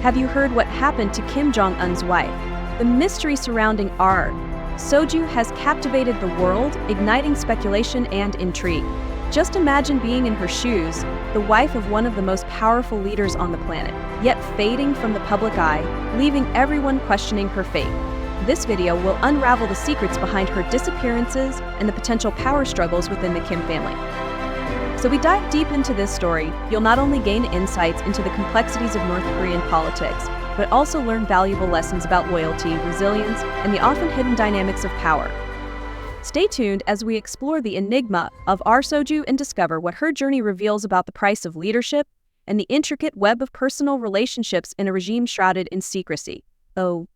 Have you heard what happened to Kim Jong Un's wife? The mystery surrounding our Soju has captivated the world, igniting speculation and intrigue. Just imagine being in her shoes, the wife of one of the most powerful leaders on the planet, yet fading from the public eye, leaving everyone questioning her fate. This video will unravel the secrets behind her disappearances and the potential power struggles within the Kim family. So we dive deep into this story, you'll not only gain insights into the complexities of North Korean politics, but also learn valuable lessons about loyalty, resilience, and the often hidden dynamics of power. Stay tuned as we explore the enigma of our Soju and discover what her journey reveals about the price of leadership and the intricate web of personal relationships in a regime shrouded in secrecy. Oh,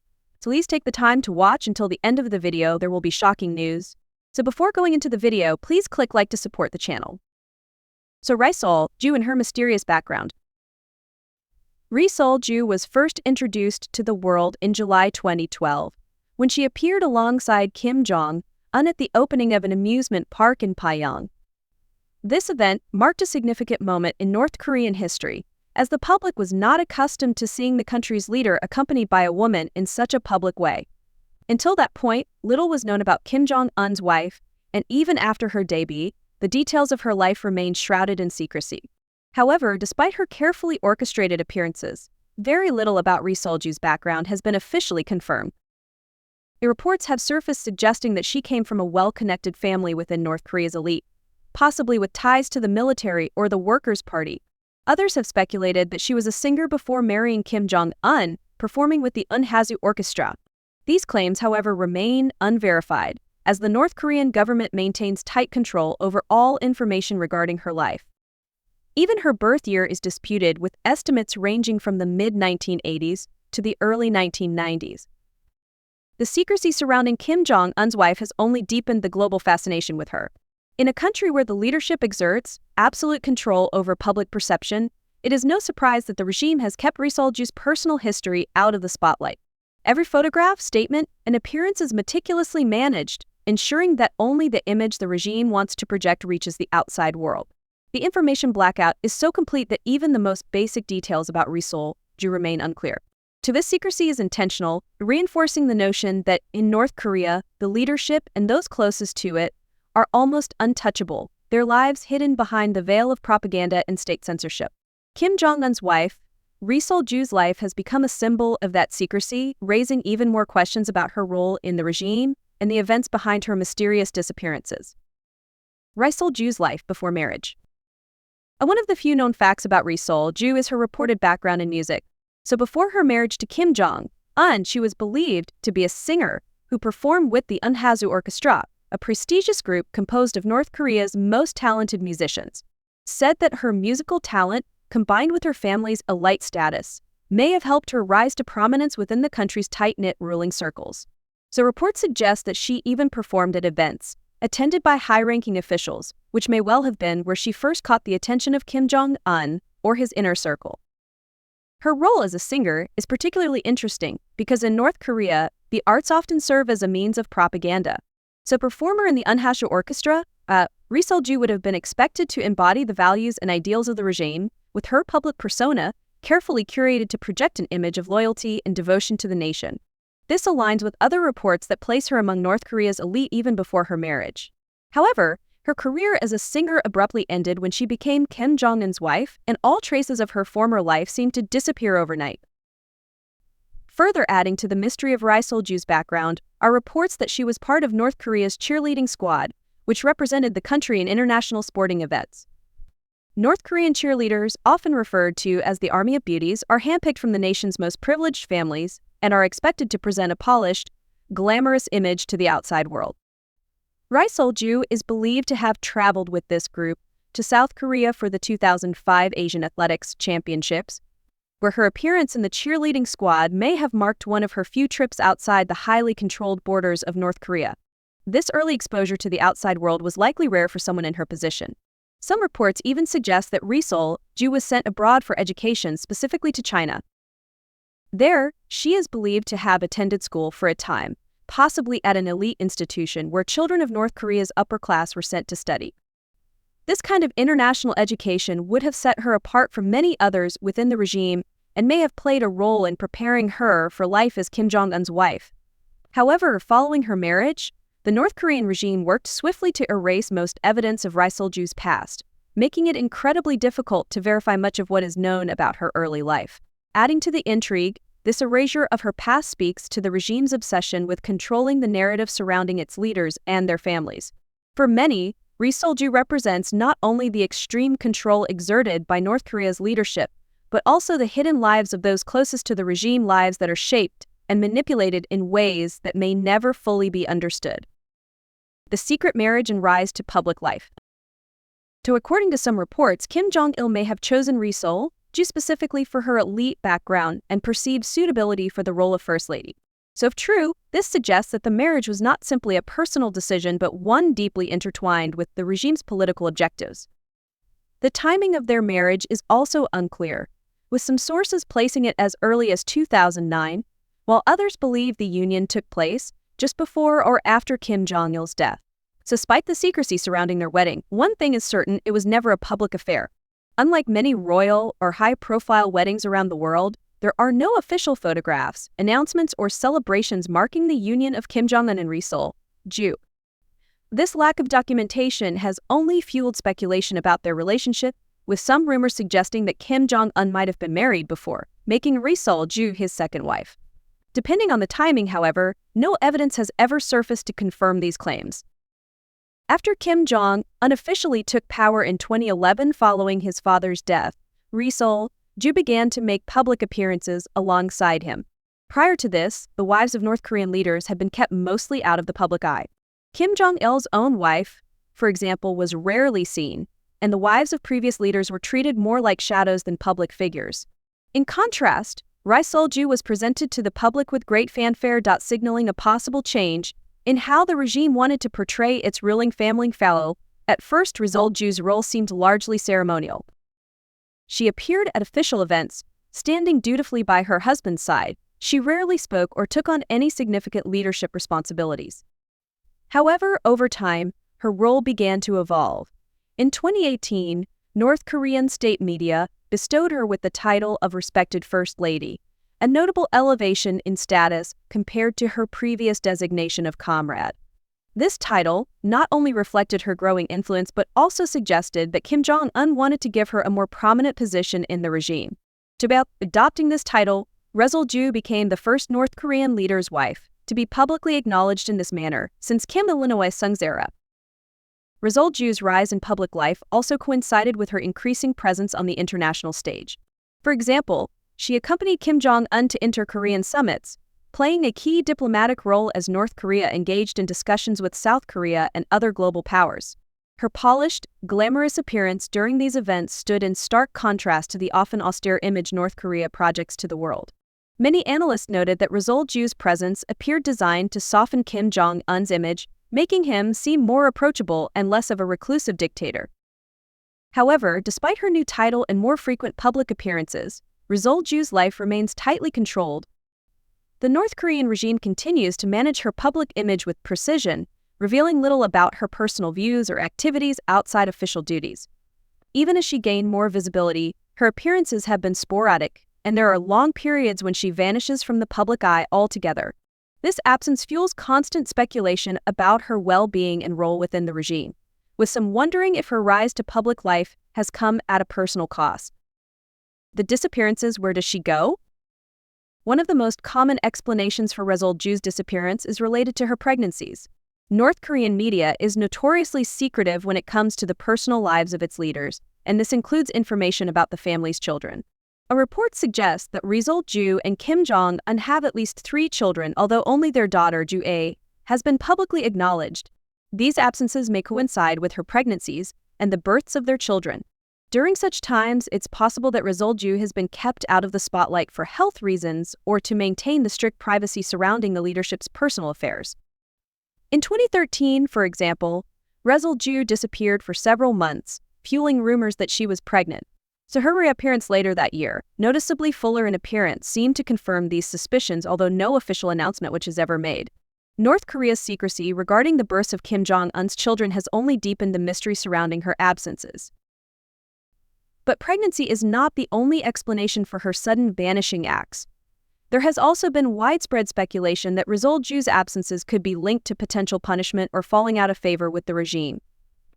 please take the time to watch until the end of the video. There will be shocking news. So before going into the video, please click like to support the channel. So Ri Sol-ju and her mysterious background. Ri Sol-ju was first introduced to the world in July 2012, when she appeared alongside Kim Jong Un at the opening of an amusement park in Pyongyang. This event marked a significant moment in North Korean history, as the public was not accustomed to seeing the country's leader accompanied by a woman in such a public way. Until that point, little was known about Kim Jong Un's wife, and even after her debut, the details of her life remained shrouded in secrecy. However, despite her carefully orchestrated appearances, very little about Ri Sol-ju's background has been officially confirmed. Reports have surfaced suggesting that she came from a well-connected family within North Korea's elite, possibly with ties to the military or the Workers' Party. Others have speculated that she was a singer before marrying Kim Jong Un, performing with the Unhasu Orchestra. These claims, however, remain unverified, as the North Korean government maintains tight control over all information regarding her life. Even her birth year is disputed, with estimates ranging from the mid-1980s to the early 1990s. The secrecy surrounding Kim Jong Un's wife has only deepened the global fascination with her. In a country where the leadership exerts absolute control over public perception, it is no surprise that the regime has kept Ri Sol-ju's personal history out of the spotlight. Every photograph, statement, and appearance is meticulously managed, ensuring that only the image the regime wants to project reaches the outside world. The information blackout is so complete that even the most basic details about Ri Sol-ju remain unclear. This secrecy is intentional, reinforcing the notion that in North Korea, the leadership and those closest to it are almost untouchable, their lives hidden behind the veil of propaganda and state censorship. Kim Jong Un's wife, Ri Sol-ju's life has become a symbol of that secrecy, raising even more questions about her role in the regime and the events behind her mysterious disappearances. Ri Sol-ju's life before marriage. One of the few known facts about Ri Sol-ju is her reported background in music. So before her marriage to Kim Jong Un, she was believed to be a singer who performed with the Unhasu Orchestra, a prestigious group composed of North Korea's most talented musicians. Said that her musical talent, combined with her family's elite status, may have helped her rise to prominence within the country's tight-knit ruling circles. So reports suggest that she even performed at events attended by high-ranking officials, which may well have been where she first caught the attention of Kim Jong Un or his inner circle. Her role as a singer is particularly interesting because in North Korea, the arts often serve as a means of propaganda. So performer in the Unhasu Orchestra, Ri Sol-ju would have been expected to embody the values and ideals of the regime, with her public persona carefully curated to project an image of loyalty and devotion to the nation. This aligns with other reports that place her among North Korea's elite even before her marriage. However, her career as a singer abruptly ended when she became Kim Jong Un's wife, and all traces of her former life seemed to disappear overnight. Further adding to the mystery of Ri Sol-ju's background are reports that she was part of North Korea's cheerleading squad, which represented the country in international sporting events. North Korean cheerleaders, often referred to as the Army of Beauties, are handpicked from the nation's most privileged families and are expected to present a polished, glamorous image to the outside world. Ri Sol-ju is believed to have traveled with this group to South Korea for the 2005 Asian Athletics Championships, where her appearance in the cheerleading squad may have marked one of her few trips outside the highly controlled borders of North Korea. This early exposure to the outside world was likely rare for someone in her position. Some reports even suggest that Ri Sol-ju was sent abroad for education, specifically to China. There, she is believed to have attended school for a time, possibly at an elite institution where children of North Korea's upper class were sent to study. This kind of international education would have set her apart from many others within the regime and may have played a role in preparing her for life as Kim Jong Un's wife. However, following her marriage, the North Korean regime worked swiftly to erase most evidence of Ri Sol-ju's past, making it incredibly difficult to verify much of what is known about her early life. Adding to the intrigue, this erasure of her past speaks to the regime's obsession with controlling the narrative surrounding its leaders and their families. For many, Ri Sol-ju represents not only the extreme control exerted by North Korea's leadership, but also the hidden lives of those closest to the regime, lives that are shaped and manipulated in ways that may never fully be understood. The secret marriage and rise to public life. So according to some reports, Kim Jong-il may have chosen Ri Sol-ju specifically for her elite background and perceived suitability for the role of First Lady. So if true, this suggests that the marriage was not simply a personal decision but one deeply intertwined with the regime's political objectives. The timing of their marriage is also unclear, with some sources placing it as early as 2009, while others believe the union took place just before or after Kim Jong-il's death. So despite the secrecy surrounding their wedding, one thing is certain: it was never a public affair. Unlike many royal or high-profile weddings around the world, there are no official photographs, announcements, or celebrations marking the union of Kim Jong-un and Ri Sol-ju. This lack of documentation has only fueled speculation about their relationship, with some rumors suggesting that Kim Jong-un might have been married before, making Ri Sol-ju his second wife. Depending on the timing, however, no evidence has ever surfaced to confirm these claims. After Kim Jong unofficially took power in 2011 following his father's death, Ri Sol-ju began to make public appearances alongside him. Prior to this, the wives of North Korean leaders had been kept mostly out of the public eye. Kim Jong-il's own wife, for example, was rarely seen, and the wives of previous leaders were treated more like shadows than public figures. In contrast, Ri Sol-ju was presented to the public with great fanfare, signaling a possible change in how the regime wanted to portray its ruling family. At first, Ri Sol-ju's role seemed largely ceremonial. She appeared at official events, standing dutifully by her husband's side. She rarely spoke or took on any significant leadership responsibilities. However, over time, her role began to evolve. In 2018, North Korean state media bestowed her with the title of Respected First Lady, a notable elevation in status compared to her previous designation of comrade. This title not only reflected her growing influence but also suggested that Kim Jong-un wanted to give her a more prominent position in the regime. About adopting this title, Ri Sol-ju became the first North Korean leader's wife to be publicly acknowledged in this manner since Kim Il-sung's era. Ri Sol-ju's rise in public life also coincided with her increasing presence on the international stage. For example, she accompanied Kim Jong-un to inter-Korean summits, playing a key diplomatic role as North Korea engaged in discussions with South Korea and other global powers. Her polished, glamorous appearance during these events stood in stark contrast to the often austere image North Korea projects to the world. Many analysts noted that Ri Sol-ju's presence appeared designed to soften Kim Jong-un's image, making him seem more approachable and less of a reclusive dictator. However, despite her new title and more frequent public appearances, Ri Sol-ju's life remains tightly controlled. The North Korean regime continues to manage her public image with precision, revealing little about her personal views or activities outside official duties. Even as she gained more visibility, her appearances have been sporadic, and there are long periods when she vanishes from the public eye altogether. This absence fuels constant speculation about her well-being and role within the regime, with some wondering if her rise to public life has come at a personal cost. The disappearances: where does she go? One of the most common explanations for Ri Sol-ju's disappearance is related to her pregnancies. North Korean media is notoriously secretive when it comes to the personal lives of its leaders, and this includes information about the family's children. A report suggests that Ri Sol-ju and Kim Jong-un have at least 3 children, although only their daughter, Ju-ae, has been publicly acknowledged. These absences may coincide with her pregnancies and the births of their children. During such times, it's possible that Ri Sol-ju has been kept out of the spotlight for health reasons or to maintain the strict privacy surrounding the leadership's personal affairs. In 2013, for example, Ri Sol-ju disappeared for several months, fueling rumors that she was pregnant. So her reappearance later that year, noticeably fuller in appearance, seemed to confirm these suspicions, although no official announcement which is ever made. North Korea's secrecy regarding the births of Kim Jong Un's children has only deepened the mystery surrounding her absences. But pregnancy is not the only explanation for her sudden vanishing acts. There has also been widespread speculation that Rizal-ju's absences could be linked to potential punishment or falling out of favor with the regime.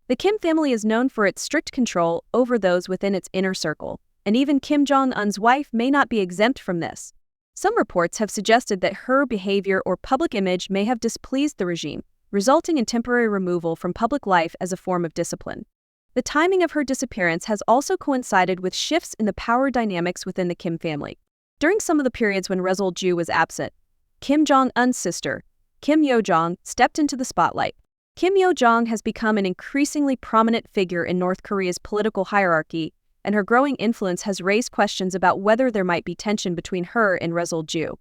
The Kim family is known for its strict control over those within its inner circle, and even Kim Jong Un's wife may not be exempt from this. Some reports have suggested that her behavior or public image may have displeased the regime, resulting in temporary removal from public life as a form of discipline. The timing of her disappearance has also coincided with shifts in the power dynamics within the Kim family. During some of the periods when Rizal-ju was absent, Kim Jong Un's sister, Kim Yo-jong, stepped into the spotlight. Kim Yo-jong has become an increasingly prominent figure in North Korea's political hierarchy, and her growing influence has raised questions about whether there might be tension between her and Rizal-ju.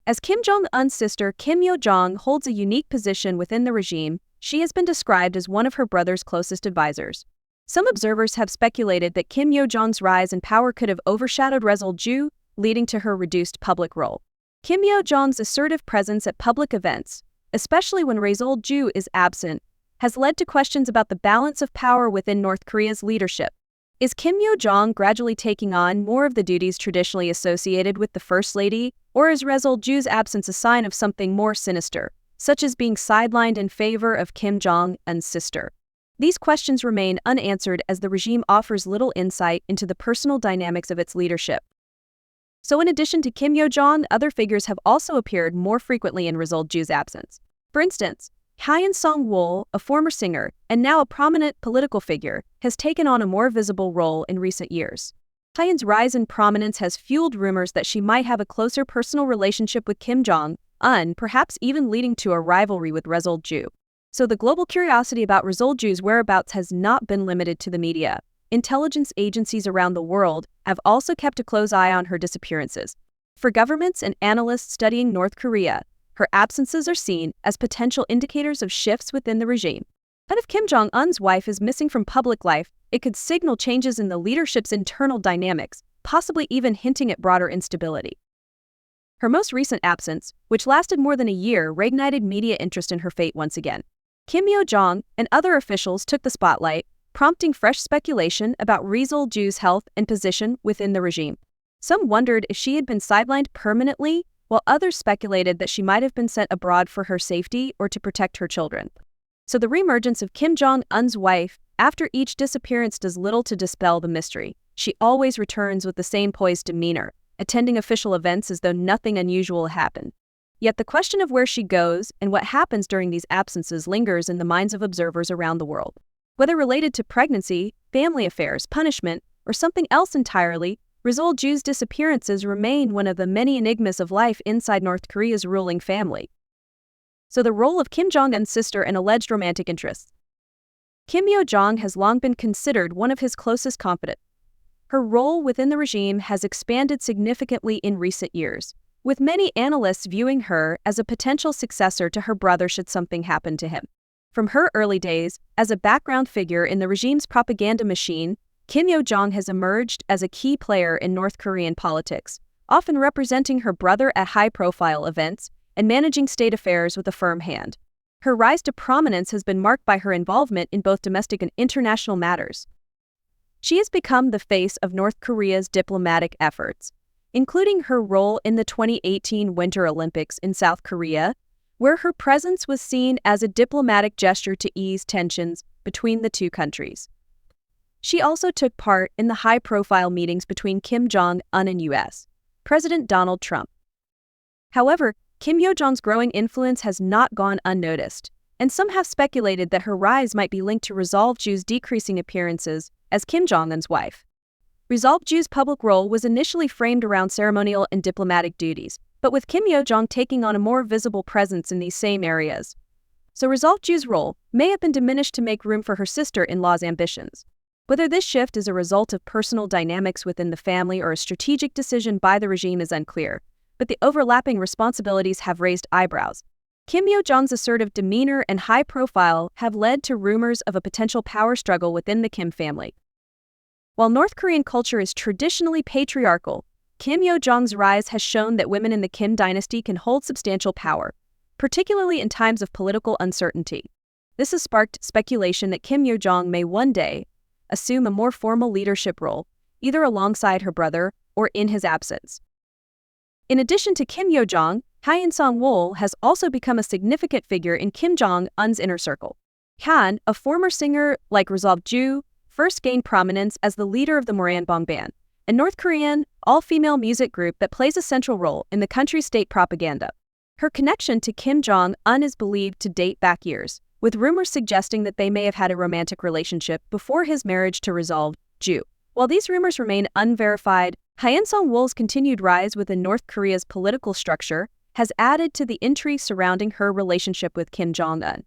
As Kim Jong Un's sister, Kim Yo-jong holds a unique position within the regime. She has been described as one of her brother's closest advisors. Some observers have speculated that Kim Yo-jong's rise in power could have overshadowed Rizal-ju, leading to her reduced public role. Kim Yo-jong's assertive presence at public events, especially when Rizal-ju is absent, has led to questions about the balance of power within North Korea's leadership. Is Kim Yo-jong gradually taking on more of the duties traditionally associated with the First Lady, or is Rizal-ju's absence a sign of something more sinister, such as being sidelined in favor of Kim Jong Un's sister? These questions remain unanswered as the regime offers little insight into the personal dynamics of its leadership. So in addition to Kim Yo-jong, other figures have also appeared more frequently in Rizal-ju's absence. For instance, Hyun Song-wol, a former singer and now a prominent political figure, has taken on a more visible role in recent years. Hyun's rise in prominence has fueled rumors that she might have a closer personal relationship with Kim Jong Un, perhaps even leading to a rivalry with Rizal-ju. So the global curiosity about Rizal-ju's whereabouts has not been limited to the media. Intelligence agencies around the world have also kept a close eye on her disappearances. For governments and analysts studying North Korea, her absences are seen as potential indicators of shifts within the regime. But if Kim Jong Un's wife is missing from public life, it could signal changes in the leadership's internal dynamics, possibly even hinting at broader instability. Her most recent absence, which lasted more than a year, reignited media interest in her fate once again. Kim Yo-jong and other officials took the spotlight, prompting fresh speculation about Rizal-ju's health and position within the regime. Some wondered if she had been sidelined permanently, while others speculated that she might have been sent abroad for her safety or to protect her children. So the reemergence of Kim Jong Un's wife after each disappearance does little to dispel the mystery. She always returns with the same poised demeanor, attending official events as though nothing unusual happened. Yet the question of where she goes and what happens during these absences lingers in the minds of observers around the world. Whether related to pregnancy, family affairs, punishment, or something else entirely, Rizal-ju's disappearances remain one of the many enigmas of life inside North Korea's ruling family. So the role of Kim Jong Un's sister and alleged romantic interests. Kim Yo-jong has long been considered one of his closest confidants. Her role within the regime has expanded significantly in recent years, with many analysts viewing her as a potential successor to her brother should something happen to him. From her early days as a background figure in the regime's propaganda machine, Kim Yo-jong has emerged as a key player in North Korean politics, often representing her brother at high-profile events and managing state affairs with a firm hand. Her rise to prominence has been marked by her involvement in both domestic and international matters. She has become the face of North Korea's diplomatic efforts, including her role in the 2018 Winter Olympics in South Korea, where her presence was seen as a diplomatic gesture to ease tensions between the two countries. She also took part in the high-profile meetings between Kim Jong Un and U.S. President Donald Trump. However, Kim Yo-jong's growing influence has not gone unnoticed, and some have speculated that her rise might be linked to Rizal-ju's decreasing appearances as Kim Jong Un's wife. Rizal-ju's public role was initially framed around ceremonial and diplomatic duties, but with Kim Yo-jong taking on a more visible presence in these same areas. So Rizal-ju's role may have been diminished to make room for her sister-in-law's ambitions. Whether this shift is a result of personal dynamics within the family or a strategic decision by the regime is unclear, but the overlapping responsibilities have raised eyebrows. Kim Yo-jong's assertive demeanor and high profile have led to rumors of a potential power struggle within the Kim family. While North Korean culture is traditionally patriarchal, Kim Yo-jong's rise has shown that women in the Kim dynasty can hold substantial power, particularly in times of political uncertainty. This has sparked speculation that Kim Yo-jong may one day assume a more formal leadership role, either alongside her brother or in his absence. In addition to Kim Yo-jong, Han Sang-wol has also become a significant figure in Kim Jong Un's inner circle. Han, a former singer like Resolve Ju, first gained prominence as the leader of the Moranbong Band, a North Korean, all-female music group that plays a central role in the country's state propaganda. Her connection to Kim Jong Un is believed to date back years, with rumors suggesting that they may have had a romantic relationship before his marriage to Resolve Ju. While these rumors remain unverified, Han Sang-wol's continued rise within North Korea's political structure has added to the intrigue surrounding her relationship with Kim Jong Un.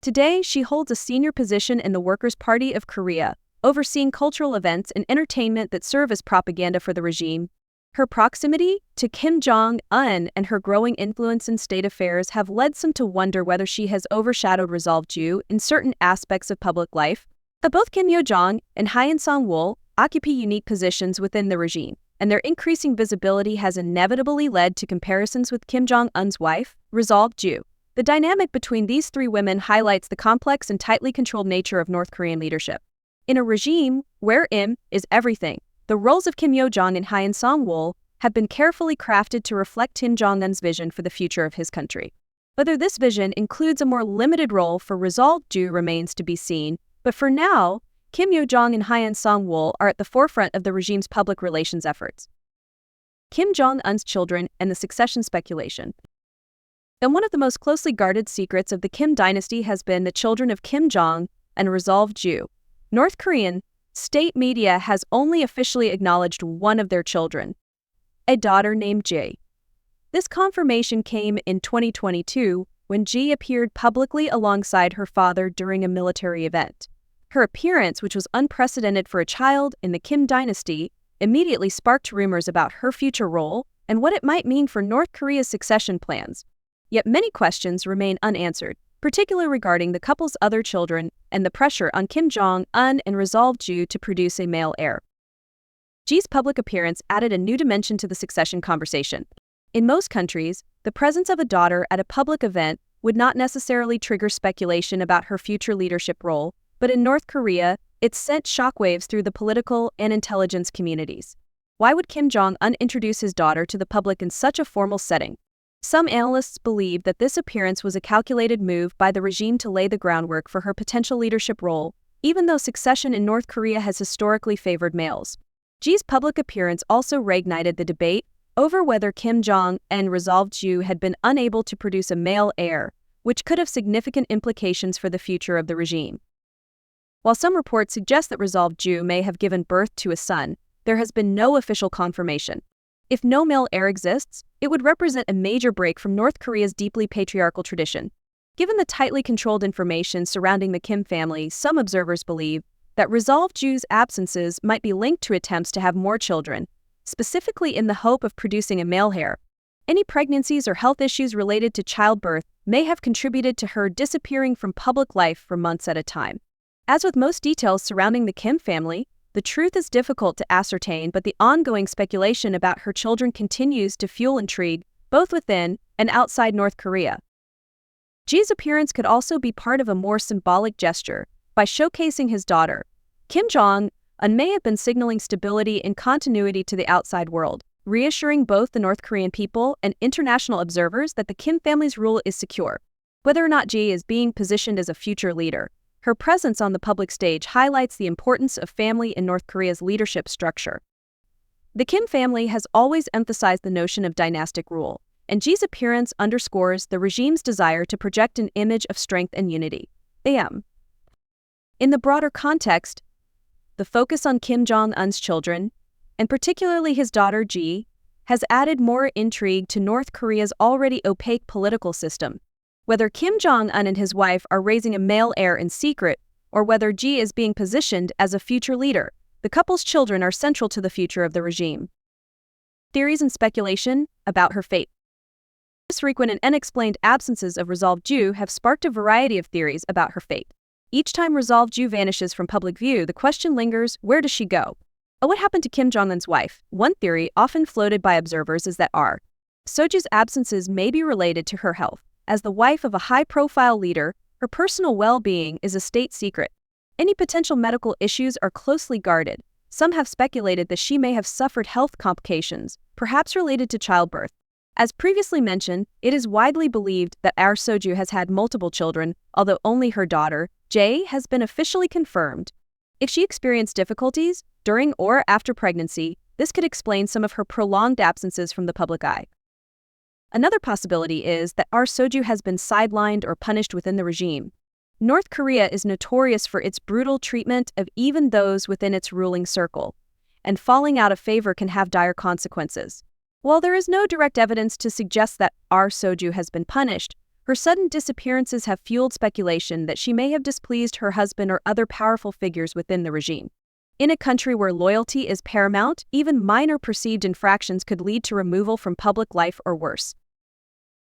Today, she holds a senior position in the Workers' Party of Korea, overseeing cultural events and entertainment that serve as propaganda for the regime. Her proximity to Kim Jong Un and her growing influence in state affairs have led some to wonder whether she has overshadowed Resolve Ju in certain aspects of public life. But both Kim Yo-jong and Han Sang-wol occupy unique positions within the regime, and their increasing visibility has inevitably led to comparisons with Kim Jong Un's wife, Resolve Ju. The dynamic between these three women highlights the complex and tightly controlled nature of North Korean leadership. In a regime where "im" is everything, the roles of Kim Yo-jong and Han Sang-wol have been carefully crafted to reflect Kim Jong Un's vision for the future of his country. Whether this vision includes a more limited role for Resolve Ju remains to be seen, but for now, Kim Yo-jong and Han Sang-wol are at the forefront of the regime's public relations efforts. Kim Jong Un's children and the succession speculation. And one of the most closely guarded secrets of the Kim dynasty has been the children of Kim Jong and Resolve Ju. North Korean state media has only officially acknowledged one of their children, a daughter named Jae. This confirmation came in 2022 when Jae appeared publicly alongside her father during a military event. Her appearance, which was unprecedented for a child in the Kim dynasty, immediately sparked rumors about her future role and what it might mean for North Korea's succession plans. Yet many questions remain unanswered, particularly regarding the couple's other children and the pressure on Kim Jong Un and Resolve Ju to produce a male heir. Jae's public appearance added a new dimension to the succession conversation. In most countries, the presence of a daughter at a public event would not necessarily trigger speculation about her future leadership role, but in North Korea, it sent shockwaves through the political and intelligence communities. Why would Kim Jong Un introduce his daughter to the public in such a formal setting? Some analysts believe that this appearance was a calculated move by the regime to lay the groundwork for her potential leadership role, even though succession in North Korea has historically favored males. Jae's public appearance also reignited the debate over whether Kim Jong and Resolve Ju had been unable to produce a male heir, which could have significant implications for the future of the regime. While some reports suggest that Resolve Ju may have given birth to a son, there has been no official confirmation. If no male heir exists, it would represent a major break from North Korea's deeply patriarchal tradition. Given the tightly controlled information surrounding the Kim family, some observers believe that Resolve Ju's absences might be linked to attempts to have more children, specifically in the hope of producing a male heir. Any pregnancies or health issues related to childbirth may have contributed to her disappearing from public life for months at a time. As with most details surrounding the Kim family, the truth is difficult to ascertain, but the ongoing speculation about her children continues to fuel intrigue both within and outside North Korea. Jae's appearance could also be part of a more symbolic gesture by showcasing his daughter. Kim Jong Un may have been signaling stability and continuity to the outside world, reassuring both the North Korean people and international observers that the Kim family's rule is secure. Whether or not Jae is being positioned as a future leader, her presence on the public stage highlights the importance of family in North Korea's leadership structure. The Kim family has always emphasized the notion of dynastic rule, and Jae's appearance underscores the regime's desire to project an image of strength and unity. In the broader context, the focus on Kim Jong Un's children, and particularly his daughter Jae, has added more intrigue to North Korea's already opaque political system. Whether Kim Jong Un and his wife are raising a male heir in secret, or whether Jae is being positioned as a future leader, the couple's children are central to the future of the regime. Theories and speculation about her fate. Frequent and unexplained absences of Resolve Ju have sparked a variety of theories about her fate. Each time Resolve Ju vanishes from public view, the question lingers, where does she go? What happened to Kim Jong Un's wife? One theory often floated by observers is that Soju's absences may be related to her health. As the wife of a high-profile leader, her personal well-being is a state secret. Any potential medical issues are closely guarded. Some have speculated that she may have suffered health complications, perhaps related to childbirth. As previously mentioned, it is widely believed that our Soju has had multiple children, although only her daughter, Jae, has been officially confirmed. If she experienced difficulties during or after pregnancy, this could explain some of her prolonged absences from the public eye. Another possibility is that our Soju has been sidelined or punished within the regime. North Korea is notorious for its brutal treatment of even those within its ruling circle, and falling out of favor can have dire consequences. While there is no direct evidence to suggest that our Soju has been punished, her sudden disappearances have fueled speculation that she may have displeased her husband or other powerful figures within the regime. In a country where loyalty is paramount, even minor perceived infractions could lead to removal from public life or worse.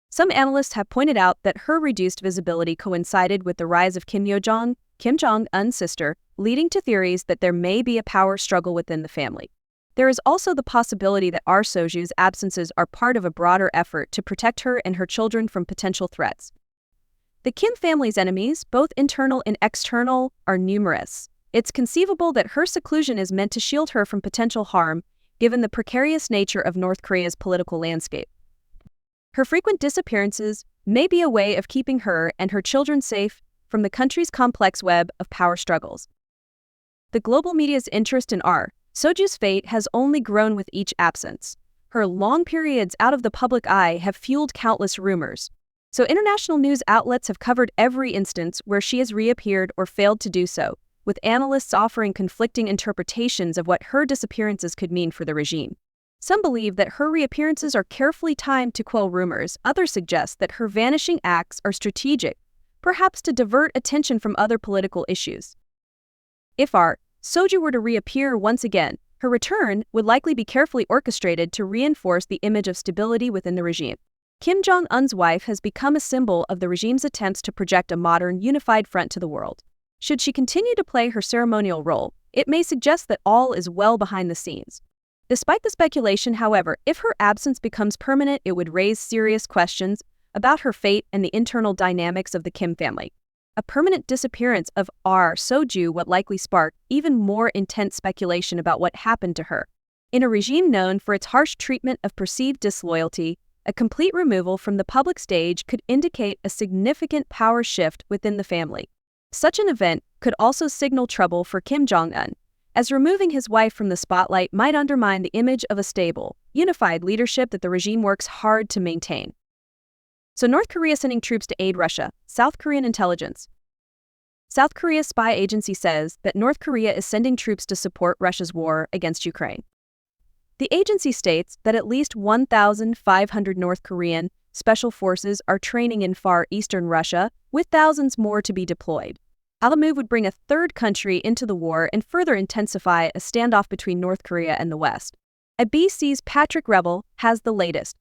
Some analysts have pointed out that her reduced visibility coincided with the rise of Kim Yo-jong, Kim Jong Un's sister, leading to theories that there may be a power struggle within the family. There is also the possibility that our Soju's absences are part of a broader effort to protect her and her children from potential threats. The Kim family's enemies, both internal and external, are numerous. It's conceivable that her seclusion is meant to shield her from potential harm, given the precarious nature of North Korea's political landscape. Her frequent disappearances may be a way of keeping her and her children safe from the country's complex web of power struggles. The global media's interest in our Soju's fate has only grown with each absence. Her long periods out of the public eye have fueled countless rumors. So international news outlets have covered every instance where she has reappeared or failed to do so, with analysts offering conflicting interpretations of what her disappearances could mean for the regime. Some believe that her reappearances are carefully timed to quell rumors. Others suggest that her vanishing acts are strategic, perhaps to divert attention from other political issues. If our Soju were to reappear once again, her return would likely be carefully orchestrated to reinforce the image of stability within the regime. Kim Jong Un's wife has become a symbol of the regime's attempts to project a modern, unified front to the world. Should she continue to play her ceremonial role, it may suggest that all is well behind the scenes. Despite the speculation, however, if her absence becomes permanent, it would raise serious questions about her fate and the internal dynamics of the Kim family. A permanent disappearance of our Soju would likely spark even more intense speculation about what happened to her. In a regime known for its harsh treatment of perceived disloyalty, a complete removal from the public stage could indicate a significant power shift within the family. Such an event could also signal trouble for Kim Jong Un, as removing his wife from the spotlight might undermine the image of a stable, unified leadership that the regime works hard to maintain. So North Korea sending troops to aid Russia. South Korean intelligence. South Korea's spy agency says that North Korea is sending troops to support Russia's war against Ukraine. The agency states that at least 1,500 North Korean special forces are training in far eastern Russia, with thousands more to be deployed. The move would bring a third country into the war and further intensify a standoff between North Korea and the West. ABC's Patrick Rebel has the latest.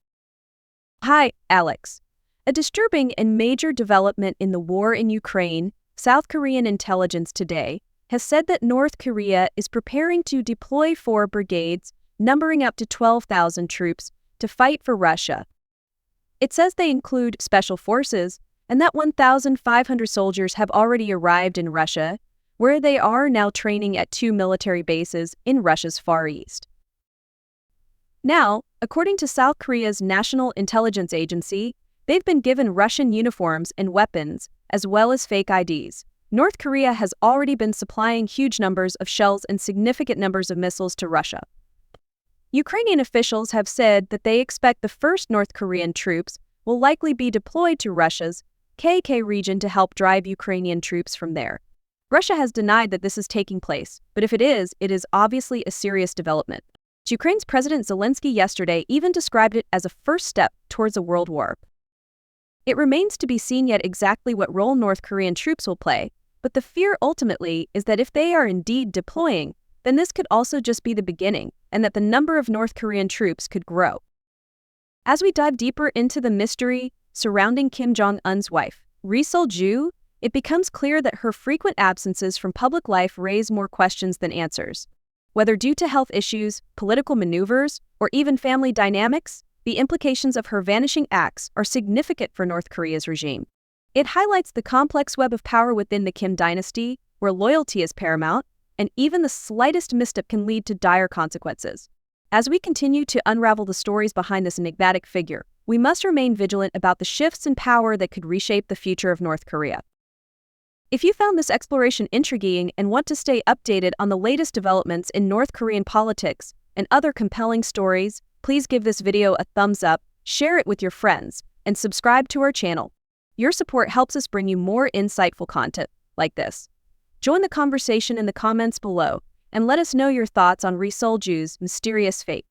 Hi, Alex. A disturbing and major development in the war in Ukraine, South Korean intelligence today has said that North Korea is preparing to deploy 4 brigades, numbering up to 12,000 troops, to fight for Russia. It says they include special forces, and that 1,500 soldiers have already arrived in Russia, where they are now training at 2 military bases in Russia's Far East. Now, according to South Korea's National Intelligence Agency, they've been given Russian uniforms and weapons, as well as fake IDs. North Korea has already been supplying huge numbers of shells and significant numbers of missiles to Russia. Ukrainian officials have said that they expect the first North Korean troops will likely be deployed to Russia's KK region to help drive Ukrainian troops from there. Russia has denied that this is taking place, but if it is obviously a serious development. Ukraine's President Zelensky yesterday even described it as a first step towards a world war. It remains to be seen yet exactly what role North Korean troops will play, but the fear ultimately is that if they are indeed deploying, then this could also just be the beginning, and that the number of North Korean troops could grow. As we dive deeper into the mystery surrounding Kim Jong Un's wife, Ri Sol-ju, it becomes clear that her frequent absences from public life raise more questions than answers. Whether due to health issues, political maneuvers, or even family dynamics, the implications of her vanishing acts are significant for North Korea's regime. It highlights the complex web of power within the Kim dynasty, where loyalty is paramount, and even the slightest misstep can lead to dire consequences. As we continue to unravel the stories behind this enigmatic figure, we must remain vigilant about the shifts in power that could reshape the future of North Korea. If you found this exploration intriguing and want to stay updated on the latest developments in North Korean politics and other compelling stories, please give this video a thumbs up, share it with your friends, and subscribe to our channel. Your support helps us bring you more insightful content like this. Join the conversation in the comments below, and let us know your thoughts on Ri Sol-ju's mysterious fate.